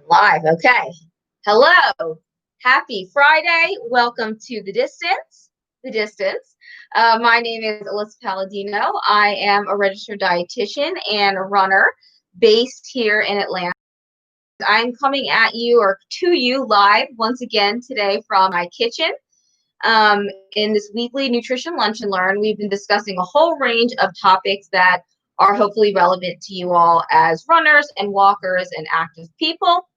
Live. Okay. Hello. Happy Friday. Welcome to The Distance. The Distance. My name is Alissa Palladino. I am a registered dietitian and a runner based here in Atlanta. I'm coming at you or to you live once again today from my kitchen. In this weekly nutrition lunch and learn, we've been discussing a whole range of topics that are hopefully relevant to you all as runners and walkers and active people,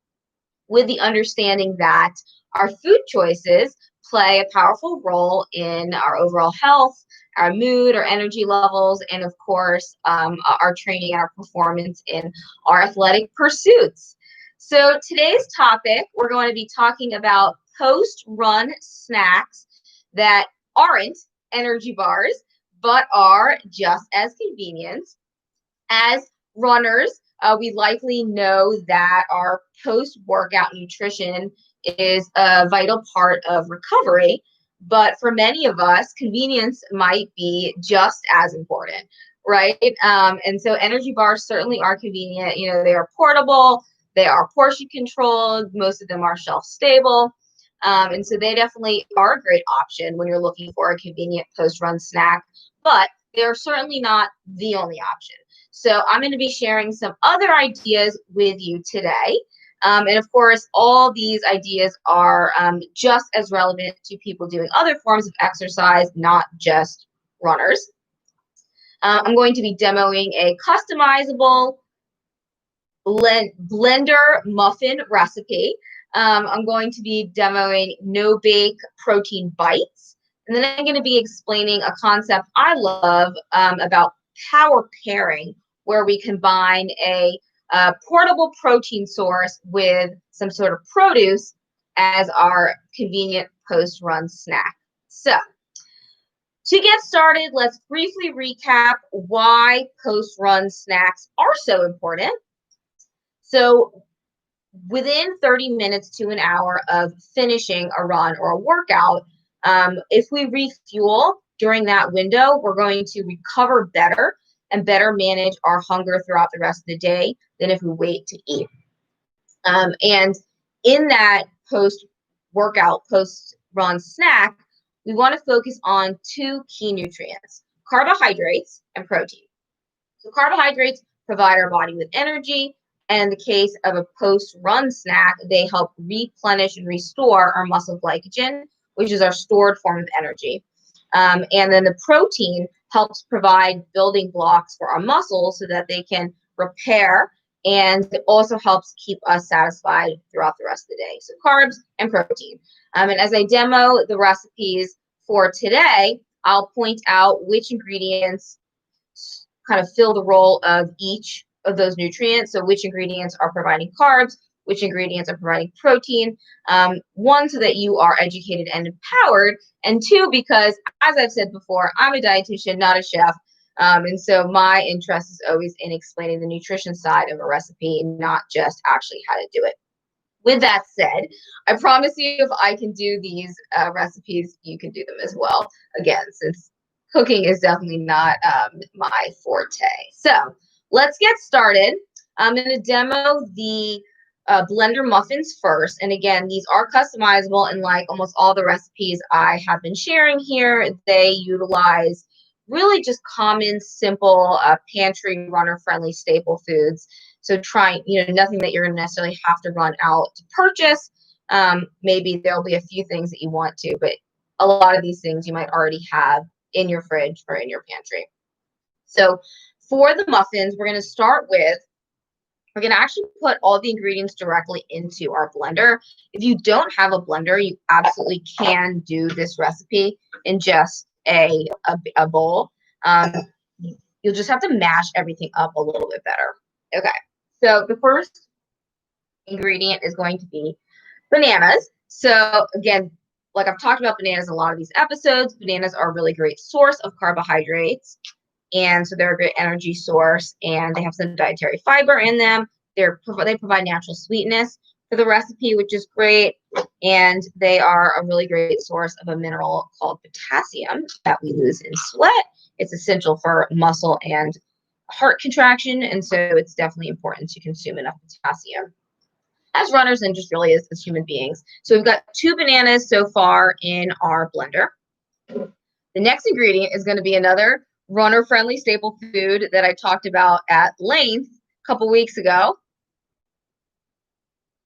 with the understanding that our food choices play a powerful role in our overall health, our mood, our energy levels, and of course, our training and our performance in our athletic pursuits. So today's topic, we're going to be talking about post-run snacks that aren't energy bars, but are just as convenient. As runners, we likely know that our post-workout nutrition is a vital part of recovery, but for many of us, convenience might be just as important, right? And so energy bars certainly are convenient. You know, they are portable, they are portion controlled, most of them are shelf stable. And so they definitely are a great option when you're looking for a convenient post-run snack, but they're certainly not the only option. So I'm going to be sharing some other ideas with you today. And of course, all these ideas are just as relevant to people doing other forms of exercise, not just runners. I'm going to be demoing a customizable blender muffin recipe. I'm going to be demoing no-bake protein bites. And then I'm going to be explaining a concept I love about power pairing, where we combine a portable protein source with some sort of produce as our convenient post-run snack. So to get started, let's briefly recap why post-run snacks are so important. So within 30 minutes to an hour of finishing a run or a workout, if we refuel during that window, we're going to recover better and better manage our hunger throughout the rest of the day than if we wait to eat. And in that post-workout, post-run snack, we want to focus on two key nutrients: carbohydrates and protein. So carbohydrates provide our body with energy, and in the case of a post-run snack, they help replenish and restore our muscle glycogen, which is our stored form of energy. And then the protein helps provide building blocks for our muscles so that they can repair, and it also helps keep us satisfied throughout the rest of the day. So carbs and protein. And as I demo the recipes for today, I'll point out which ingredients kind of fill the role of each of those nutrients. So which ingredients are providing carbs, which ingredients are providing protein. One, so that you are educated and empowered, and two, because as I've said before, I'm a dietitian, not a chef. And so my interest is always in explaining the nutrition side of a recipe, not just actually how to do it. With that said, I promise you, if I can do these recipes, you can do them as well. Again, since cooking is definitely not my forte. So let's get started. I'm going to demo the blender muffins first. And again, these are customizable, and like almost all the recipes I have been sharing here, they utilize really just common, simple, pantry runner-friendly staple foods. So try, nothing that you're going to necessarily have to run out to purchase. Maybe there'll be a few things that you want to, but a lot of these things you might already have in your fridge or in your pantry. So for the muffins, we're going to actually put all the ingredients directly into our blender. If you don't have a blender, you absolutely can do this recipe in just a bowl. You'll just have to mash everything up a little bit better. Okay, so the first ingredient is going to be bananas. So again, like I've talked about bananas in a lot of these episodes, bananas are a really great source of carbohydrates. And so they're a great energy source, and they have some dietary fiber in them. They provide natural sweetness for the recipe, which is great. And they are a really great source of a mineral called potassium that we lose in sweat. It's essential for muscle and heart contraction, and so it's definitely important to consume enough potassium. as runners and just really as human beings. So we've got 2 bananas so far in our blender. The next ingredient is going to be another runner-friendly staple food that I talked about at length a couple weeks ago,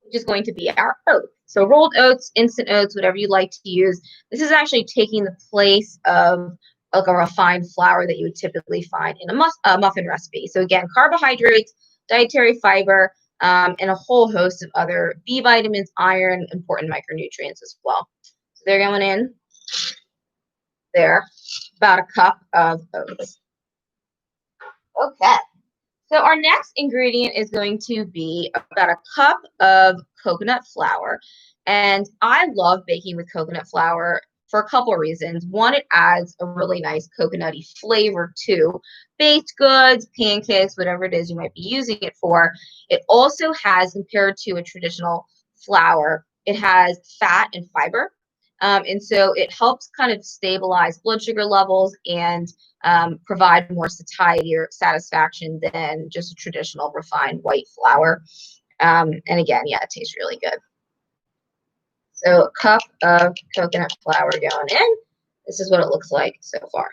which is going to be our oats. So rolled oats, instant oats, whatever you like to use. This is actually taking the place of like a refined flour that you would typically find in a muffin recipe. So again, carbohydrates, dietary fiber, and a whole host of other B vitamins, iron, important micronutrients as well. So they're going in there, about a cup of oats. Okay. So our next ingredient is going to be about a cup of coconut flour. And I love baking with coconut flour for a couple of reasons. One, it adds a really nice coconutty flavor to baked goods, pancakes, whatever it is you might be using it for. It also has, compared to a traditional flour, it has fat and fiber. And so it helps kind of stabilize blood sugar levels and provide more satiety or satisfaction than just a traditional refined white flour. And again, yeah, it tastes really good. So a cup of coconut flour going in. This is what it looks like so far.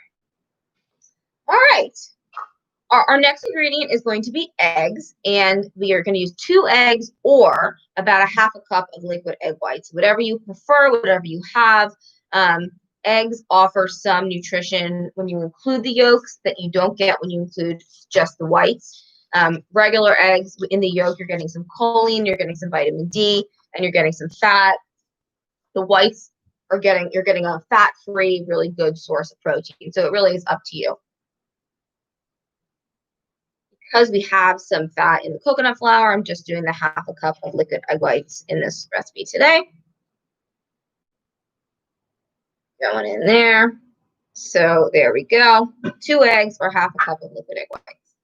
All right. Our next ingredient is going to be eggs, and we are going to use 2 eggs or about a half a cup of liquid egg whites, whatever you prefer, whatever you have. Eggs offer some nutrition when you include the yolks that you don't get when you include just the whites. Regular eggs, in the yolk, you're getting some choline, you're getting some vitamin D, and you're getting some fat. The whites you're getting a fat-free, really good source of protein. So it really is up to you. Because we have some fat in the coconut flour, I'm just doing the half a cup of liquid egg whites in this recipe today. Going in there. So there we go. 2 eggs or half a cup of liquid egg whites.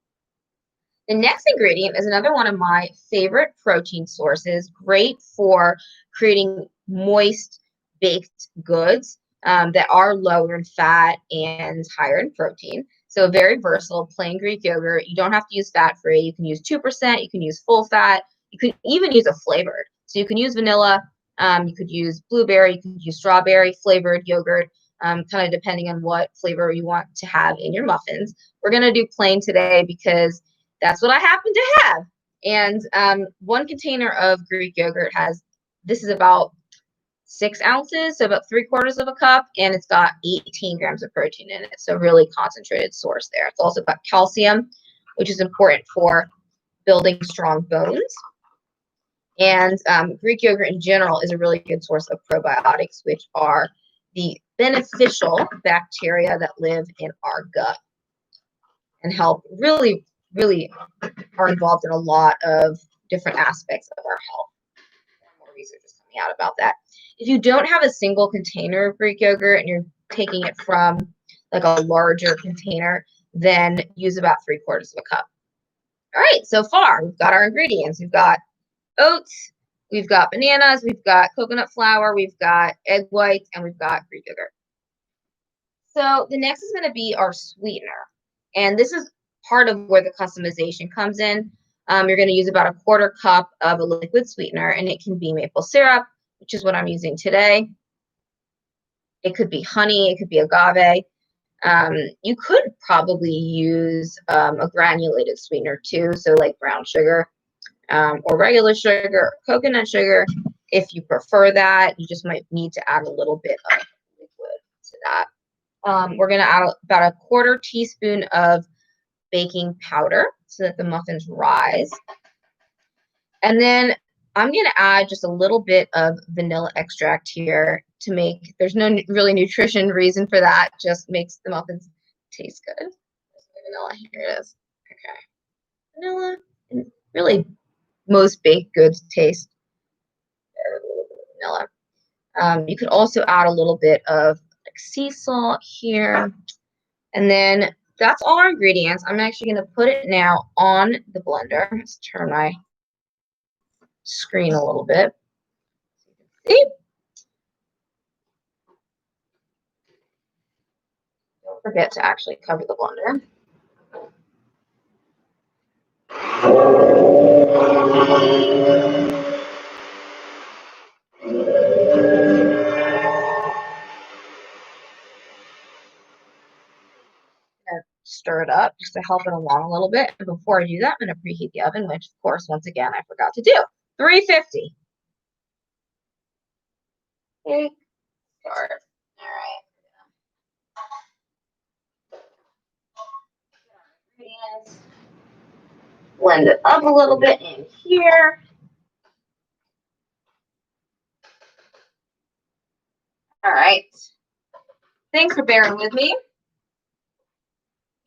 The next ingredient is another one of my favorite protein sources, great for creating moist baked goods that are lower in fat and higher in protein. So very versatile, plain Greek yogurt. You don't have to use fat-free. You can use 2%. You can use full fat. You can even use a flavored. So you can use vanilla. You could use blueberry. You could use strawberry flavored yogurt, kind of depending on what flavor you want to have in your muffins. We're going to do plain today because that's what I happen to have. And 1 container of Greek yogurt this is about 6 ounces, so about 3/4 of a cup, and it's got 18 grams of protein in it. So really concentrated source there. It's also got calcium, which is important for building strong bones. And Greek yogurt in general is a really good source of probiotics, which are the beneficial bacteria that live in our gut and help really are involved in a lot of different aspects of our health. More research is coming out about that. If you don't have a single container of Greek yogurt and you're taking it from like a larger container, then use about 3/4 of a cup. All right, so far we've got our ingredients. We've got oats, we've got bananas, we've got coconut flour, we've got egg whites, and we've got Greek yogurt. So the next is going to be our sweetener. And this is part of where the customization comes in. You're going to use about a 1/4 cup of a liquid sweetener, and it can be maple syrup, which is what I'm using today. It could be honey, it could be agave. You could probably use a granulated sweetener too, so like brown sugar or regular sugar or coconut sugar. If you prefer that, you just might need to add a little bit of liquid to that. We're going to add about a 1/4 teaspoon of baking powder so that the muffins rise. And then I'm going to add just a little bit of vanilla extract here to make, there's no really nutrition reason for that, just makes the muffins taste good. Vanilla, here it is. Okay. Vanilla, and really most baked goods taste better with a little bit of vanilla. You could also add a little bit of like sea salt here. And then that's all our ingredients. I'm actually going to put it now on the blender. Let's turn my screen a little bit. See? Don't forget to actually cover the blender. stir it up just to help it along a little bit. And before I do that, I'm going to preheat the oven, which, of course, once again, I forgot to do. 350. Okay, start. All right. Blend it up a little bit in here. All right. Thanks for bearing with me.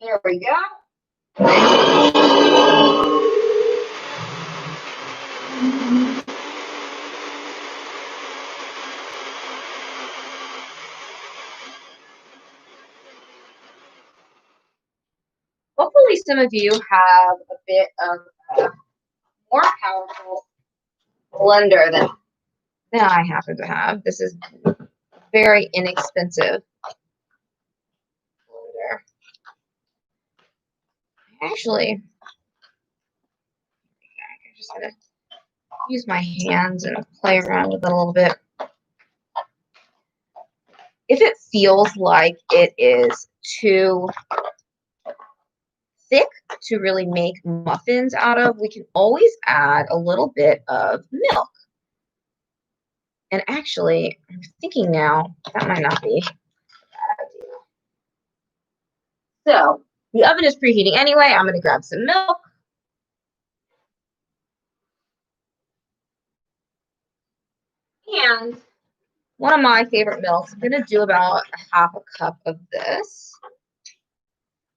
There we go. Hopefully some of you have a bit of a more powerful blender than I happen to have. This is very inexpensive blender. Actually, I'm just going to use my hands and play around with it a little bit. If it feels like it is too thick to really make muffins out of, we can always add a little bit of milk. And actually, I'm thinking now, that might not be a bad idea. So, the oven is preheating anyway. I'm going to grab some milk. And one of my favorite milks, I'm going to do about a half a cup of this.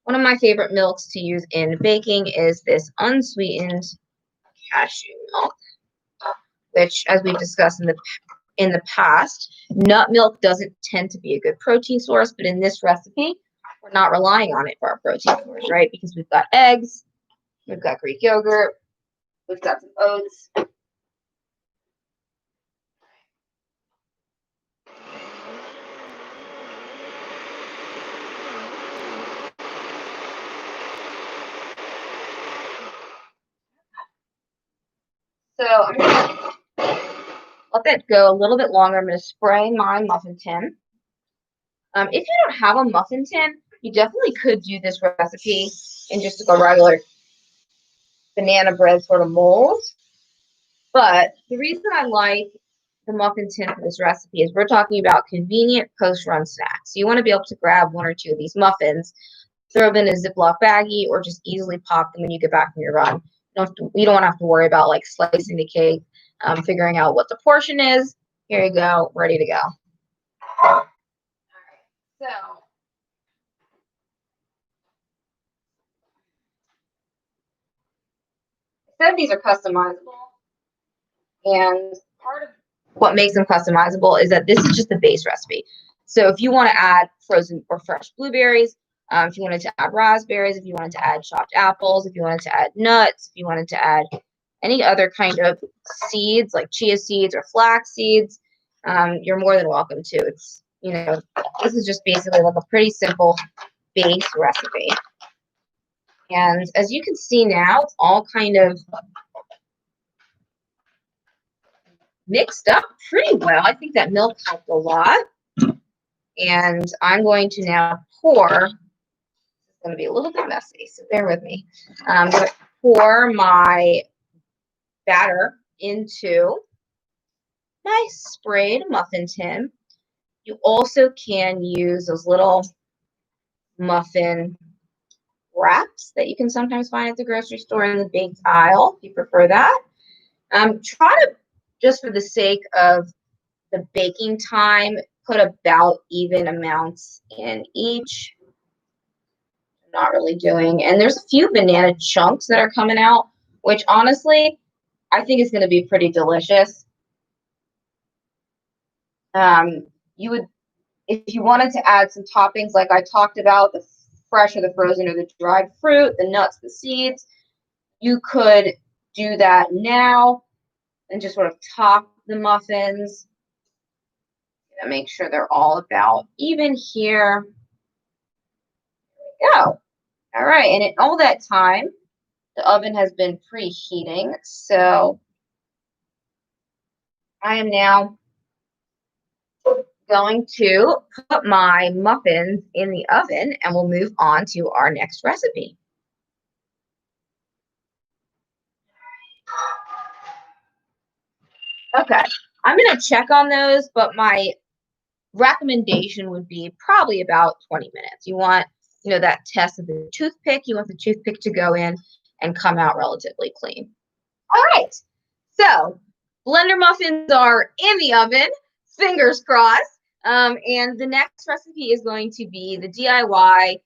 One of my favorite milks to use in baking is this unsweetened cashew milk, which, as we've discussed in the past, nut milk doesn't tend to be a good protein source, but in this recipe, we're not relying on it for our protein source, right? Because we've got eggs, we've got Greek yogurt, we've got some oats. So I'm going to let that go a little bit longer. I'm going to spray my muffin tin. If you don't have a muffin tin, you definitely could do this recipe in just a regular banana bread sort of mold. But the reason I like the muffin tin for this recipe is we're talking about convenient post-run snacks. So you want to be able to grab one or two of these muffins, throw them in a Ziploc baggie, or just easily pop them when you get back from your run. You don't have to worry about like slicing the cake, figuring out what the portion is. Here you go, ready to go. All right, so I said these are customizable, and part of what makes them customizable is that this is just the base recipe. So if you want to add frozen or fresh blueberries, if you wanted to add raspberries, if you wanted to add chopped apples, if you wanted to add nuts, if you wanted to add any other kind of seeds like chia seeds or flax seeds, you're more than welcome to. It's, this is just basically like a pretty simple base recipe. And as you can see now, it's all kind of mixed up pretty well. I think that milk helped a lot. And I'm going to now pour. It's going to be a little bit messy, so bear with me. I'm going to pour my batter into my sprayed muffin tin. You also can use those little muffin wraps that you can sometimes find at the grocery store in the baked aisle, if you prefer that. Try to, just for the sake of the baking time, put about even amounts in each. I'm not really doing, and there's a few banana chunks that are coming out, which honestly, I think is going to be pretty delicious. You would, if you wanted to add some toppings like I talked about, the fresh or the frozen or the dried fruit, the nuts, the seeds, you could do that now and just sort of top the muffins. Make sure they're all about even here. There we go. All right, and in all that time, the oven has been preheating, so I am now going to put my muffins in the oven and we'll move on to our next recipe. Okay, I'm going to check on those, but my recommendation would be probably about 20 minutes. You want, that test of the toothpick. You want the toothpick to go in and come out relatively clean. All right, so blender muffins are in the oven, fingers crossed. And the next recipe is going to be the DIY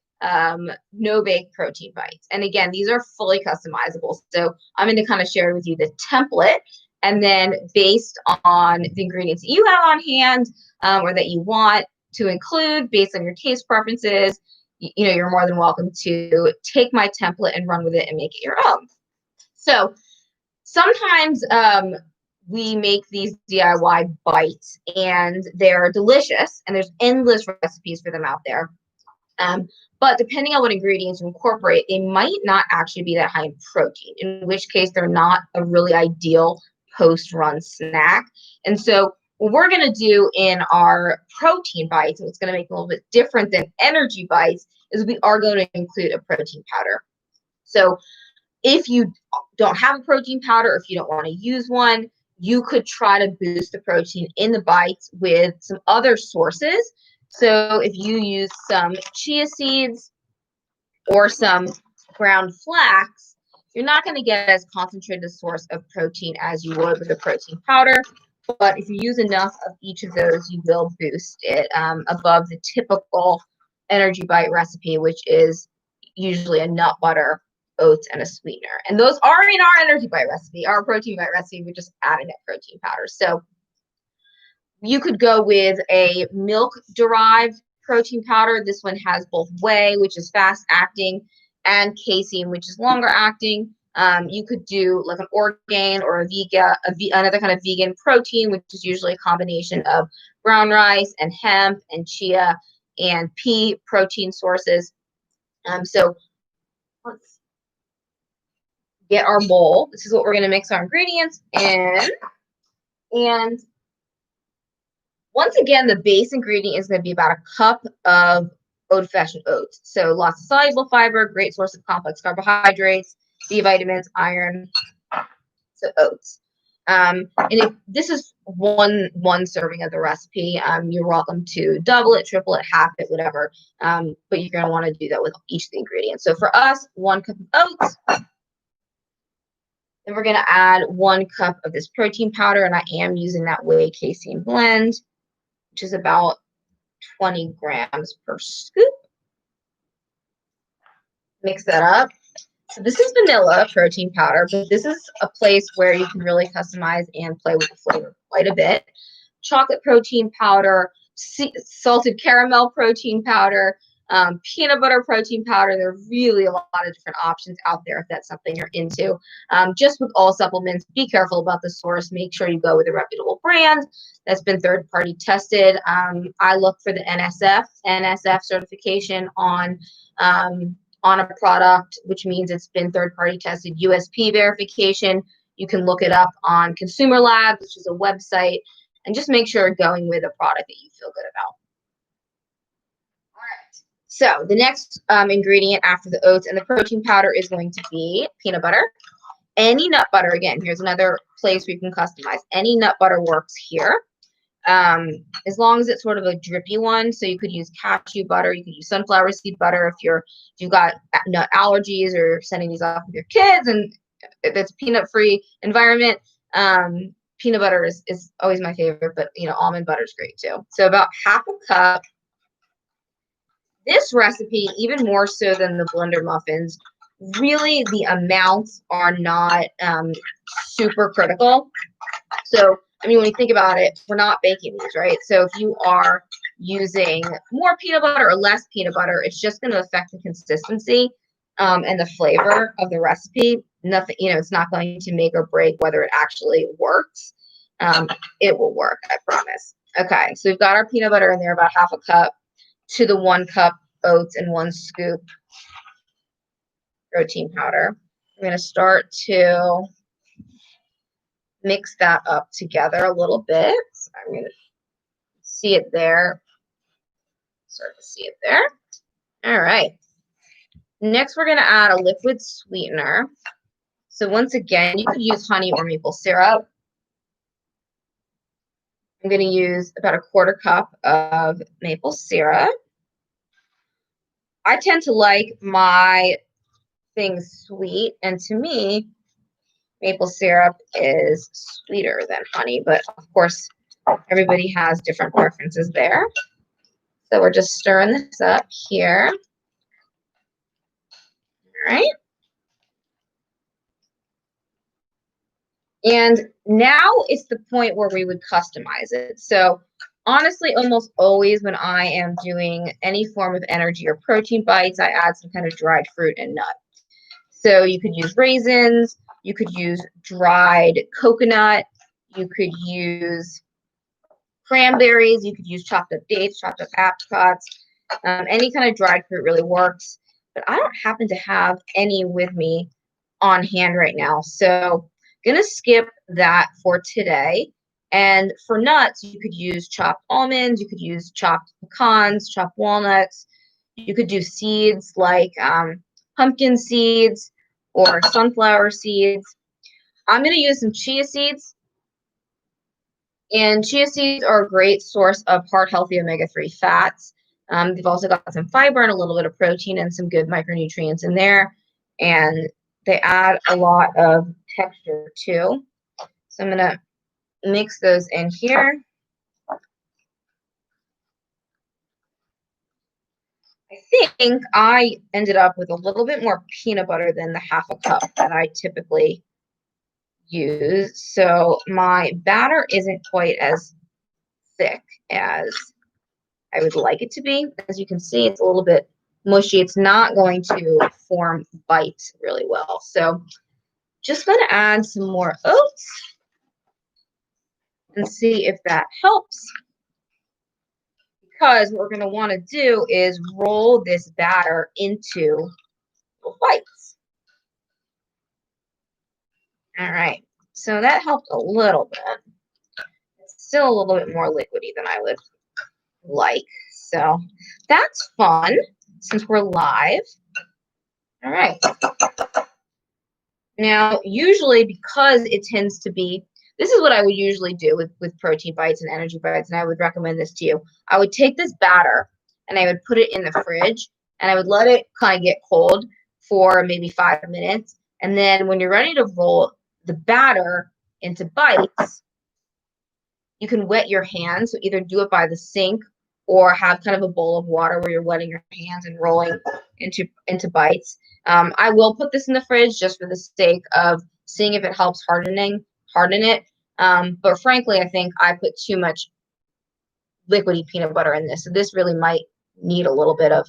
no-bake protein bites. And again, these are fully customizable. So I'm going to kind of share with you the template, and then based on the ingredients that you have on hand or that you want to include based on your taste preferences, you're more than welcome to take my template and run with it and make it your own. So sometimes we make these DIY bites and they're delicious, and there's endless recipes for them out there. But depending on what ingredients you incorporate, they might not actually be that high in protein, in which case they're not a really ideal post-run snack. And so what we're going to do in our protein bites, and what's going to make it a little bit different than energy bites, is we are going to include a protein powder. So if you don't have a protein powder, or if you don't want to use one, you could try to boost the protein in the bites with some other sources. So if you use some chia seeds or some ground flax, you're not going to get as concentrated a source of protein as you would with a protein powder. But if you use enough of each of those, you will boost it above the typical energy bite recipe, which is usually a nut butter, oats, and a sweetener. And those are in our energy bite recipe. Our protein bite recipe, we're just adding a protein powder. So you could go with a milk-derived protein powder. This one has both whey, which is fast-acting, and casein, which is longer-acting. You could do like an Orgain or another kind of vegan protein, which is usually a combination of brown rice and hemp and chia and pea protein sources. So let's get our bowl. This is what we're going to mix our ingredients in. And once again, the base ingredient is going to be about a cup of old-fashioned oats. So lots of soluble fiber, great source of complex carbohydrates, B vitamins, iron. So oats. And if this is one serving of the recipe, you're welcome to double it, triple it, half it, whatever. But you're going to want to do that with each of the ingredients. So for us, 1 cup of oats. Then we're going to add 1 cup of this protein powder, and I am using that whey casein blend, which is about 20 grams per scoop. Mix that up. So this is vanilla protein powder, but this is a place where you can really customize and play with the flavor quite a bit. Chocolate protein powder, salted caramel protein powder, peanut butter protein powder. There are really a lot of different options out there if that's something you're into. Just with all supplements, be careful about the source. Make sure you go with a reputable brand that's been third-party tested. I look for the NSF certification on a product, which means it's been third-party tested, USP verification. You can look it up on Consumer Labs, which is a website, and just make sure you're going with a product that you feel good about. All right. So the next ingredient after the oats and the protein powder is going to be peanut butter. Any nut butter, again, here's another place where you can customize. Any nut butter works here. As long as it's sort of a drippy one. So you could use cashew butter, you could use sunflower seed butter if you've got nut allergies or you're sending these off with your kids and it's a peanut-free environment. Peanut butter is always my favorite, but almond butter is great too. So about half a cup. This recipe, even more so than the blender muffins, really the amounts are not super critical. So when you think about it, we're not baking these, right? So if you are using more peanut butter or less peanut butter, it's just going to affect the consistency and the flavor of the recipe. Nothing, it's not going to make or break whether it actually works. It will work, I promise. Okay, so we've got our peanut butter in there, about half a cup to the 1 cup oats and 1 scoop protein powder. I'm going to start to mix that up together a little bit. So I'm going to see it there. Start to see it there. All right. Next, we're going to add a liquid sweetener. So once again, you could use honey or maple syrup. I'm going to use about a 1/4 cup of maple syrup. I tend to like my things sweet, and to me, maple syrup is sweeter than honey, but of course, everybody has different preferences there. So we're just stirring this up here. All right. And now it's the point where we would customize it. So honestly, almost always when I am doing any form of energy or protein bites, I add some kind of dried fruit and nut. So you could use raisins, you could use dried coconut, you could use cranberries, you could use chopped up dates, chopped up apricots. Any kind of dried fruit really works. But I don't happen to have any with me on hand right now. So I'm going to skip that for today. And for nuts, you could use chopped almonds, you could use chopped pecans, chopped walnuts. You could do seeds like pumpkin seeds or sunflower seeds. I'm going to use some chia seeds. And chia seeds are a great source of heart-healthy omega-3 fats. They've also got some fiber and a little bit of protein and some good micronutrients in there. And they add a lot of texture too. So I'm going to mix those in here. I think I ended up with a little bit more peanut butter than the 1/2 cup that I typically use. So my batter isn't quite as thick as I would like it to be. As you can see, it's a little bit mushy. It's not going to form bites really well. So just going to add some more oats and see if that helps. Because what we're going to want to do is roll this batter into little bites. All right. So that helped a little bit. It's still a little bit more liquidy than I would like. So that's fun since we're live. All right. Now, usually because it tends to be, this is what I would usually do with protein bites and energy bites, and I would recommend this to you. I would take this batter and I would put it in the fridge and I would let it kind of get cold for maybe 5 minutes. And then when you're ready to roll the batter into bites, you can wet your hands. So either do it by the sink or have kind of a bowl of water where you're wetting your hands and rolling into bites. I will put this in the fridge just for the sake of seeing if it helps harden it. But frankly, I think I put too much liquidy peanut butter in this. So this really might need a little bit of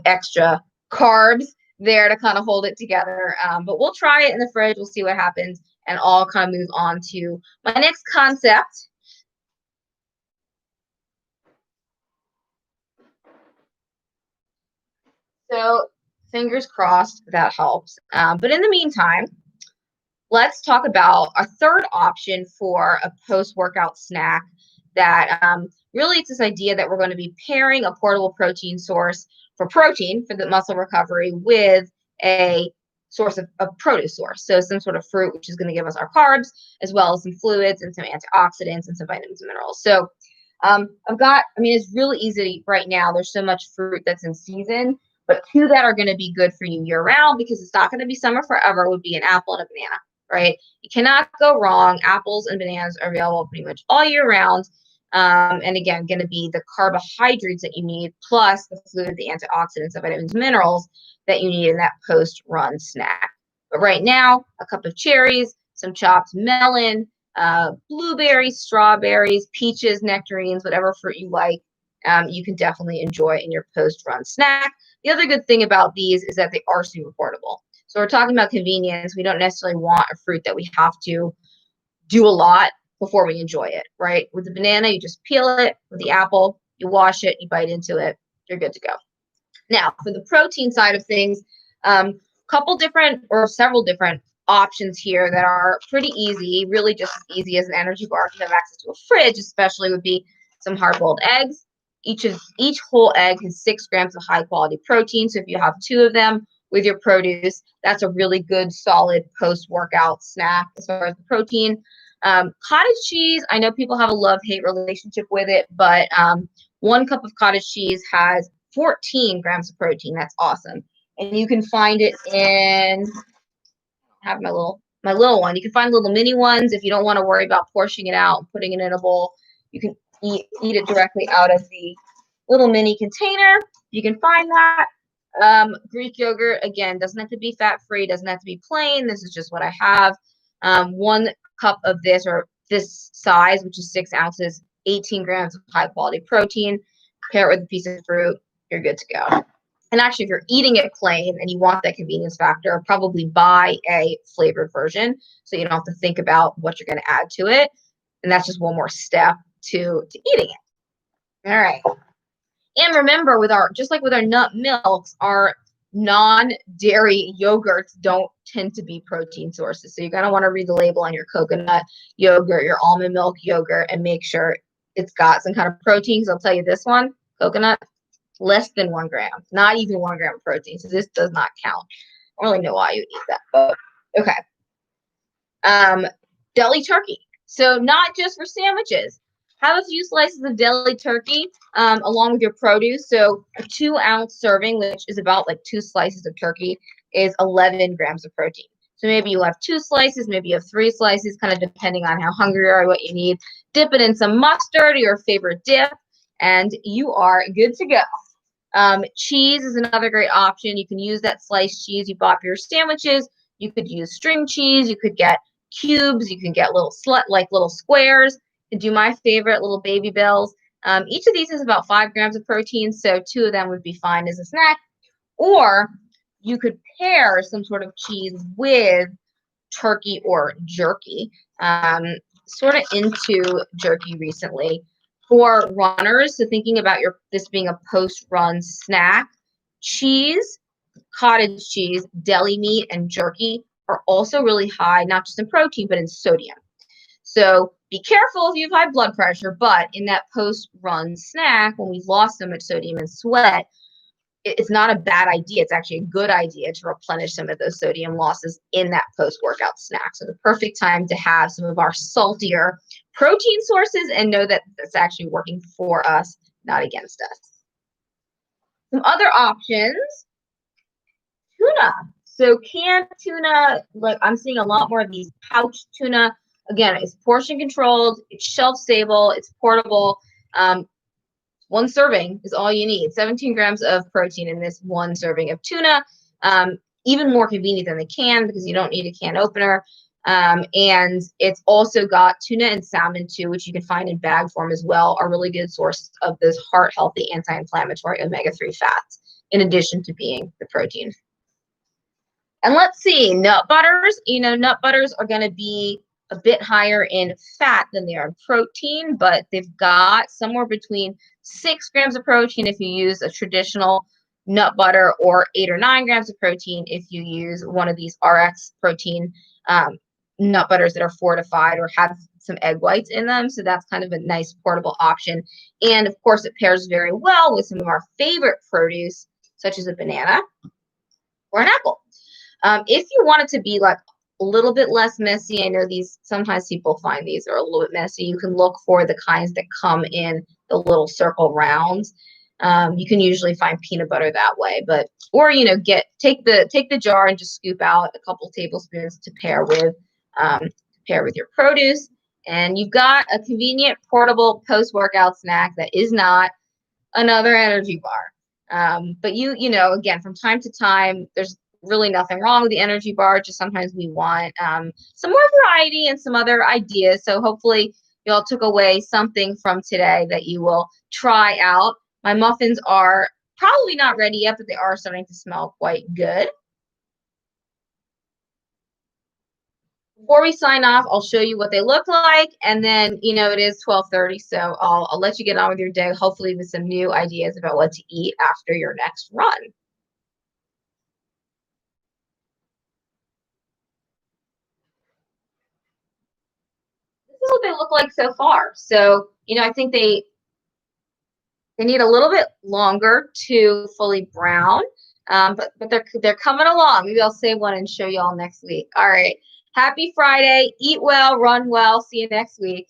extra carbs there to kind of hold it together. But we'll try it in the fridge. We'll see what happens. And I'll kind of move on to my next concept. So fingers crossed that helps. But in the meantime, let's talk about our third option for a post-workout snack that really it's this idea that we're going to be pairing a portable protein source for protein for the muscle recovery with a source of produce source. So some sort of fruit, which is going to give us our carbs, as well as some fluids and some antioxidants and some vitamins and minerals. So it's really easy right now. There's so much fruit that's in season, but two that are going to be good for you year round because it's not going to be summer forever would be an apple and a banana, right? You cannot go wrong. Apples and bananas are available pretty much all year round. And again, going to be the carbohydrates that you need, plus the fluid, the antioxidants, the vitamins, minerals that you need in that post-run snack. But right now, a cup of cherries, some chopped melon, blueberries, strawberries, peaches, nectarines, whatever fruit you like, you can definitely enjoy in your post-run snack. The other good thing about these is that they are super portable. So we're talking about convenience. We don't necessarily want a fruit that we have to do a lot before we enjoy it, right? With the banana, you just peel it. With the apple, you wash it, you bite into it, you're good to go. Now, for the protein side of things, several different options here that are pretty easy, really just as easy as an energy bar if you have access to a fridge, especially would be some hard-boiled eggs. Each whole egg has 6 grams of high-quality protein. So if you have 2 of them with your produce, that's a really good, solid post-workout snack as far as the protein. Cottage cheese, I know people have a love-hate relationship with it, but 1 cup of cottage cheese has 14 grams of protein. That's awesome. And you can find it in, I have my little one. You can find little mini ones if you don't want to worry about portioning it out and putting it in a bowl. You can eat it directly out of the little mini container. You can find that. Greek yogurt, again, doesn't have to be fat-free, doesn't have to be plain. This is just what I have. 1 cup of this, or this size, which is 6 ounces, 18 grams of high-quality protein. Pair it with a piece of fruit, you're good to go. And actually, if you're eating it plain and you want that convenience factor, probably buy a flavored version so you don't have to think about what you're going to add to it. And that's just one more step to eating it. All right. And remember, just like with our nut milks, our non-dairy yogurts don't tend to be protein sources. So you're going to want to read the label on your coconut yogurt, your almond milk yogurt, and make sure it's got some kind of protein. So I'll tell you this one, coconut, less than 1 gram, not even 1 gram of protein. So this does not count. I don't really know why you eat that, but okay. Deli turkey. So not just for sandwiches. Have a few slices of deli turkey along with your produce. So a 2-ounce serving, which is about like 2 slices of turkey, is 11 grams of protein. So maybe you have 2 slices, maybe you have 3 slices, kind of depending on how hungry you are, what you need. Dip it in some mustard or your favorite dip, and you are good to go. Cheese is another great option. You can use that sliced cheese you bought for your sandwiches. You could use string cheese. You could get cubes. You can get little squares. You can do my favorite, little baby bells. Each of these is about 5 grams of protein, so 2 of them would be fine as a snack. Or you could pair some sort of cheese with turkey or jerky. Sort of into jerky recently. For runners, so thinking about this being a post-run snack, cheese, cottage cheese, deli meat, and jerky are also really high, not just in protein, but in sodium. So be careful if you have high blood pressure, but in that post-run snack, when we've lost so much sodium and sweat, it's not a bad idea. It's actually a good idea to replenish some of those sodium losses in that post-workout snack. So the perfect time to have some of our saltier protein sources and know that that's actually working for us, not against us. Some other options, tuna. So canned tuna, like I'm seeing a lot more of these pouch tuna. Again, it's portion controlled, it's shelf stable, it's portable. 1 serving is all you need. 17 grams of protein in this 1 serving of tuna. Even more convenient than the can because you don't need a can opener. And it's also got tuna and salmon too, which you can find in bag form as well, are really good sources of those heart-healthy anti-inflammatory omega-3 fats, in addition to being the protein. And let's see, nut butters. Nut butters are going to be a bit higher in fat than they are in protein, but they've got somewhere between 6 grams of protein if you use a traditional nut butter, or 8 or 9 grams of protein if you use one of these RX protein nut butters that are fortified or have some egg whites in them. So that's kind of a nice portable option. And of course, it pairs very well with some of our favorite produce, such as a banana or an apple. If you want it to be like a little bit less messy, I know sometimes people find these are a little bit messy. You can look for the kinds that come in the little circle rounds. You can usually find peanut butter that way, or take the jar and just scoop out a couple tablespoons to pair with your produce, and you've got a convenient portable post-workout snack that is not another energy bar. But again, from time to time, there's really nothing wrong with the energy bar. Just sometimes we want some more variety and some other ideas. So hopefully you all took away something from today that you will try out. My muffins are probably not ready yet, but they are starting to smell quite good. Before we sign off, I'll show you what they look like, and then, it is 12:30, so I'll let you get on with your day, hopefully with some new ideas about what to eat after your next run. This is what they look like so far. So, I think they They need a little bit longer to fully brown, but they're coming along. Maybe I'll save one and show you all next week. All right. Happy Friday. Eat well, run well. See you next week.